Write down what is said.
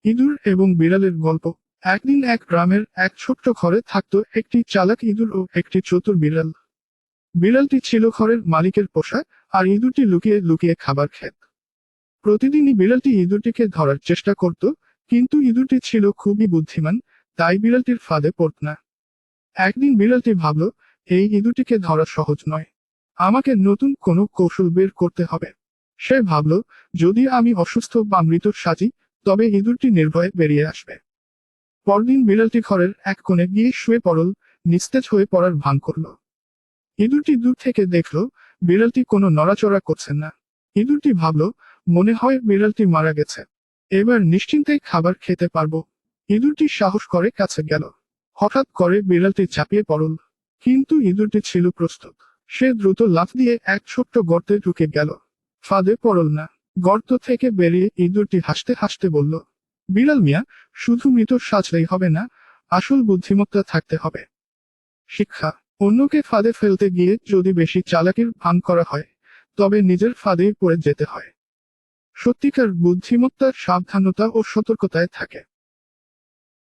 ইঁদুর এবং বিড়ালের গল্প। একদিন এক গ্রামের এক ছোট্ট ঘরে থাকতো একটি চালাক ইঁদুর ও একটি চতুর বিড়াল। বিড়ালটি ছিল ঘরের মালিকের পোষা, আর ইঁদুরটি লুকিয়ে লুকিয়ে খাবার খেত। প্রতিদিনই বিড়ালটি ইঁদুরটিকে ধরার চেষ্টা করত, কিন্তু ইঁদুরটি ছিল খুবই বুদ্ধিমান, তাই বিড়ালটির ফাঁদে পড়ত না। একদিন বিড়ালটি ভাবল, এই ইঁদুরটিকে ধরা সহজ নয়, আমাকে নতুন কোনো কৌশল বের করতে হবে। সে ভাবল, যদি আমি অসুস্থ বা মৃত সাজি, তবে ইঁদুরটি নির্ভয়ে বেরিয়ে আসবে। পরদিন বিড়ালটি ঘরের এক কোণে গিয়ে শুয়ে পড়ল, নিস্তেজ হয়ে পড়ার ভান করল। ইঁদুরটি দূর থেকে দেখল, বিড়ালটি কোনো নড়াচড়া করছে না। ইঁদুরটি ভাবল, মনে হয় বিড়ালটি মারা গেছে, এবার নিশ্চিন্তে খাবার খেতে পারবো। ইঁদুরটি সাহস করে কাছে গেল। হঠাৎ করে বিড়ালটি ঝাঁপিয়ে পড়ল, কিন্তু ইঁদুরটি ছিল প্রস্তুত। সে দ্রুত লাফ দিয়ে এক ছোট্ট গর্তে ঢুকে গেল। ফাঁদে পড়ল না। গর্ত থেকে বেরিয়ে ইঁদুরটি হাসতে হাসতে বলল, বিড়াল মিয়া, শুধু মৃত সাজলেই হবে না, আসল বুদ্ধিমত্তা থাকতে হবে। শিক্ষা: অন্যকে ফাঁদে ফেলতে গিয়ে যদি বেশি চালাকির ভান করা হয়, তবে নিজের ফাঁদেই পড়ে যেতে হয়। সত্যিকার বুদ্ধিমত্তা সাবধানতা ও সতর্কতায় থাকে।